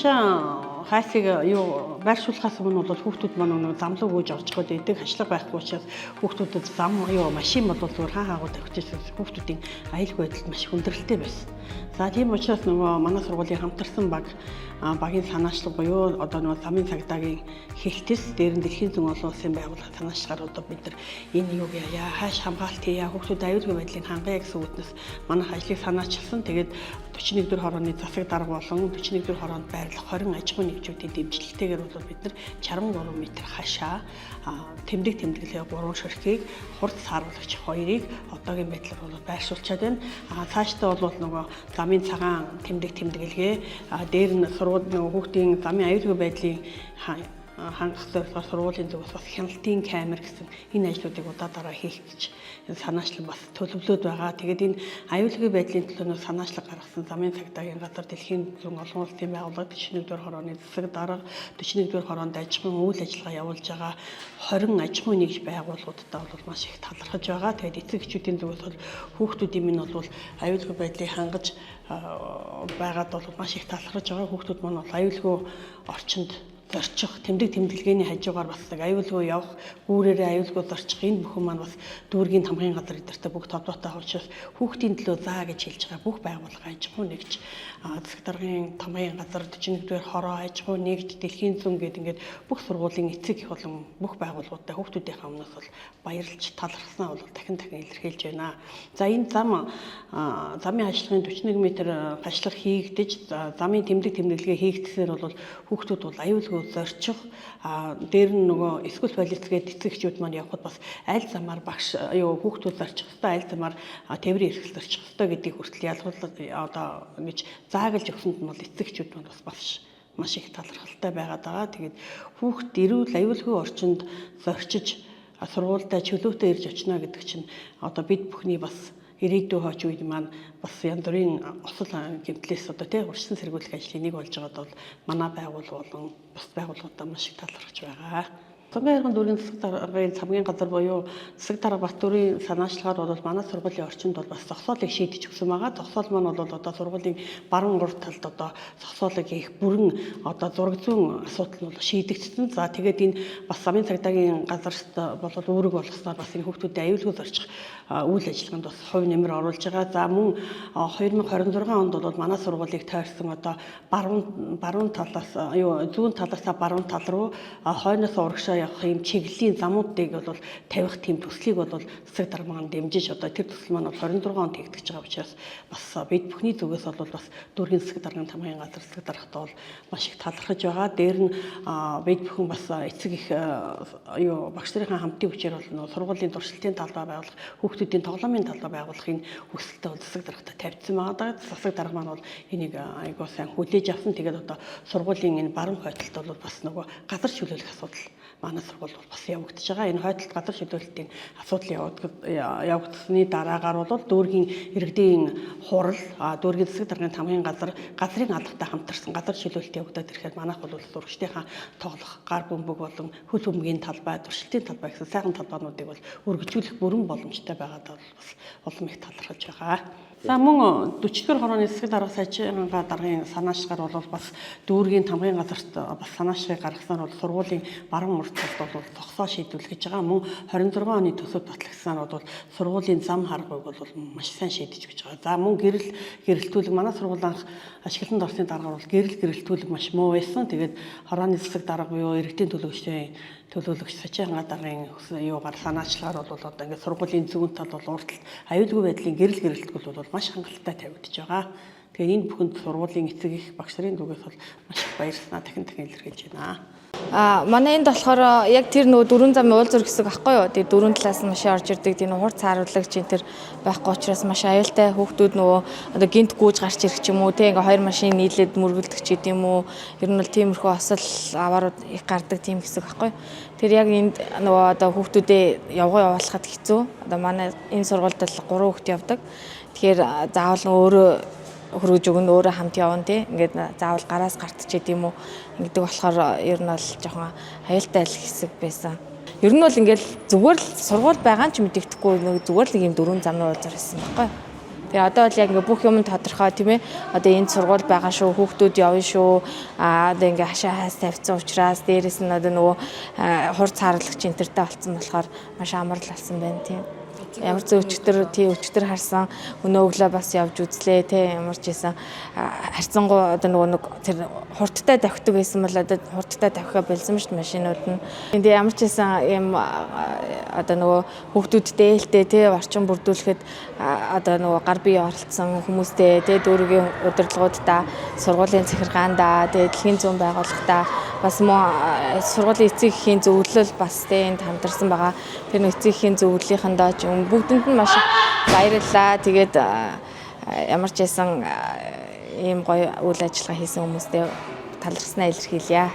цаашаа хайсыг юу байршуулахаас өмнө бол хүүхдүүд маань нэг замлуу гүйж орж гоод идэг хашлаг байхгүй учраас хүүхдүүдэд зам юу машин бол зүгээр хаагууд тавьчихсан хүүхдүүдийн аюулгүй байдал маш хүндрэлтэй байсан. За тийм учраас нөгөө манай сургуулийн хамтарсан багийн санаачлал буюу одоо нөгөө замын цагдаагийн хэлтэс дээр нь дэлхийн зүүн олон улсын байгууллага санаачлахаар одоо бид нар энэ юуг яа хааш хамгаалт хийя хүүхдүүд аюулгүй байдлыг хангая гэсэн үгнээс манайх ажлыг санаачилсан. Тэгээд 41 дугаар хорооны засаг дарга болон 41 дугаар хороонд байрлах 20 аж ахуйн нэгжүүдийн дэмжлэгтэйгээр бол бид нар 63 м хашаа тэмдэглэлийн 3 ширхгийг хурд сааруулагч 2-ыг одоогийн байдлаар бол байршуулчаад байна. Цаашдаа бол нөгөө замын цагаан тэмдэглэгээ дээр нь сургууль нөгөө хүүхдийн замын аюулгүй байдлын хангах зорилгоор сургуулийн зүгээс бас хяналтын камер гэсэн энэ ажлуудыг удаа хийх гэж санаачлал бас төлөвлөд байгаа. Тэгээд энэ аюулгүй байдлын төлөө санаачлал гаргасан замын цагдаагийн газар дэлхийн зүүн олон улсын байгууллага 41 дугаар хорооны засаг дарга 41 дугаар хороонд аж ахуйн үйл ажиллагаа явуулж байгаа 20 аж ахуйн нэгж байгууллагуудтай бол маш их талархаж байгаа. Тэгээд эцэг эхчүүдийн зүгээс бол хүүхдүүдийн минь бол аюулгүй байдлыг хангаж байгаад бол маш их талархаж байгаа. Хүүхдүүд маань бол аюулгүй орчинд зорчих тэмдэглэгээний хажуугаар бас аюулгүй явах гүүрээрээ аюулгүй зорчих энэ бүхэн маань бас дүүргийн тамгын газар эдэртээ бүгд толгойтой учраас хүүхдийн төлөө заа гэж хэлж байгаа бүх байгууллага аж ахуйн нэгж засаг даргын тамгын газар 41 дугаар хороо аж ахуйн нэгж дэлхийн зүүн гэдэг ингээд бүх сургуулийн эцэг их болон бүх байгууллагуудтай хүүхдүүдийн өмнөөс бол баярлж талархснаа бол дахин илэрхийлж байна. За энэ замын ажлын 41 м ажлах хийгдэж замын тэмдэглэгээ хийгдсээр бол хүүхдүүд бол аюулгүй зорчих дээр нь нөгөө эсвэл балицгээд эцэгчүүд маань явхад бас аль замаар багш хүүхдүүд зорчих хэвээр аль замаар тээврийн эрхлэл зорчих хэвээр гэдгийг хүртэл ялгуулаад одоо ингэж заагалж өгсөнд нь бол эцэгчүүд маань бас маш их талархалтай байгаад байгаа. Тэгээд хүүхд эрүүл аюулгүй орчинд зорчиж сургуультай чөлөөтэй ирж очино гэдэг чинь одоо бид бүхний бас ирээдүйн хойч үед маань бас янз бүрийн осол гэмтлээс одоо тий урьдчилан сэргийлэх ажлын нэг болж байгаад бол манай байгууллага болон бус байгууллагуудаа маш их талархаж байгаа. Цонхын дүүргийн засаг даргын цамгийн газар буюу засаг дарга Батбаатарын санаачлагаар бол манай сургуулийн орчинд бол бас зогсоолыг шийдэж өгсөн байгаа. Зогсоол маань бол одоо сургуулийн баруун урд талд одоо зогсоолыг хийх бүрэн одоо зураг зүүн асуудал нь бол шийдэгдсэн. За тэгээд энэ бас замын цагдаагийн газарт бол үүрэг болгосноор бас энэ хүүхдүүдэд аюулгүй зорчих үйл ажиллагаанд бас хувь нэмэр оруулж байгаа. За мөн 2026 онд бол манай сургуулийг тойрсон одоо баруун талаас зүүн талаас баруун тал руу хойноос урагшаа явах юм чиглэлийн замуудыг бол тавих тийм төслийг бол засаг дарга маань дэмжиж одоо тэр төсөл маань 26 онд хийгдэж байгаа учраас бас бид бүхний зүгээс бол бас дүүргийн засаг даргын тамгын газар засаг даргатай бол маш их талархаж байгаа. Дээр нь бид бүхэн бас эцэг их багш нарын хамтын хүчээр бол сургуулийн туршилтын талбай байгуулах хүүхдүүдийн тоглоомын талбай байгуулахын хүсэлтэд бол засаг даргатай тавьсан байгаа. Засаг дарга маань бол энийг айгуу сайн хүлээж авсан. Тэгээд одоо сургуулийн энэ баруун хойдолд бол бас нөгөө газар чөлөөлөх асуудал манай сургууль бол бас явагдаж байгаа. Энэ хойдолд газар чөлөөлөлтийн асуудал явагдсны дараагаар бол дүүргийн иргэдийн хурал, дүүргийн засаг даргын тамгын газрын албатай хамтарсан газар чөлөөлөлт явагдаад ирэхээр манайх бол сурагчдынхаа тоглох гар бөмбөг болон хөл бөмбөгийн талбай, туршилтын талбай гэсэн сайхан талбайнуудыг бол үргэлжлүүлэх бүрэн боломжтой байгаад бас улам их талархаж байгаа. За мөн 40-р хорооны засаг дарга сайжрын даргын санаачлагаар бол бас дүүргийн тамгын газарт бас санаачлагыг гаргаснаар бол сургуулийн баруун урд талд бол зогсоо шийдвэрлэж байгаа. Мөн 26 оны төсөвт батлагдсанаар бол сургуулийн зам харгыг бол маш сайн шийдэж өгч байгаа. За мөн гэрэлтүүлэг манай сургуулийн анх ашиглалтанд орсны дараагаар бол гэрэлтүүлэг маш муу байсан. Тэгээд хорооны засаг дарга буюу иргэдийн төлөөлөгч сайжрын даргын юугаар санаачлагаар бол одоо ингээд сургуулийн зүүн тал бол урд аюулгүй байдлын гэрэлтгүүл бол маш хангалттай тавигдж байгаа. Тэгээд энэ бүхэнд сургуулийн эцэг их багш нарын зүгээс бол маш их баярлалаа дахин илэрхийлж байна. Манай энд болохоор яг тэр нөгөө дөрвөн замын уул зураг хэсэг байхгүй юу? Тэр дөрвөн талаас нь машин орж ирдэг тийм хурц хааруулагч энэ төр байхгүй учраас маш аюултай хүүхдүүд нөгөө одоо гинт гүйж гарч ирэх ч юм уу тийм ингээ хоёр машин нийлээд мөргөлдөг ч гэдэм үү. Ер нь бол тиймэрхүү осол аваарууд их гардаг тийм хэсэг байхгүй юу? Тэр яг энд нөгөө одоо хүүхдүүдээ явуулахад хэцүү. Одоо манай энэ сургуульд л 3 хүүхд явдаг. Тэгэхээр заавал өөрөө хөргөж өгнө өөрөө хамт явна тий. Ингээд заавал гараас гартч идэм үү. Ингэдэг болохоор ер нь бол жоохон аюултай хэсэг байсан. Ер нь бол ингээд зүгээр л сургууль байгаа ч мэдэгдэхгүй нэг зүгээр л ийм дөрвөн замын уулзаар байсан байхгүй. Тэгээ одоо бол яг ингээ бүх юм тодорхой тийм ээ. Одоо энд сургууль байгаа шүү, хүүхдүүд явна шүү. Одоо ингээ хашаа хаас тавьсан учраас дээрэс нь одоо нөгөө хурц харлагч энтертэй болсон болохоор маш амар л болсон байна тийм. Ямар ч өчтөр харсан өнөө өглөө бас явж үзлээ те ямар ч байсан харьцангуй одоо нөгөө нэг тэр хурдтай давхдаг байсан бол одоо хурдтай давхиа болсон шүү дээ машинууд нь. Тэгээ ямар ч байсан юм одоо нөгөө хүүхдүүдтэй ээлтэй те орчин бүрдүүлэхэд одоо нөгөө гар бие оролцсон хүмүүстэй те дүүргийн удирдлагуудаа сургуулийн захиргаандаа тэгээ дэлхийн зүүн байгууллагатаа бас мөн сургуулийн эцэг эхийн зөвлөл бас те энд хамтарсан байгаа. Тэр эцэг эхийн зөвлөлийнхөндөө ч бүгдэнд нь маш баярлалаа. Тэгээд ямар ч байсан ийм гоё үйл ажиллагаа хийсэн хүмүүстээ талархснаа илэрхийлье.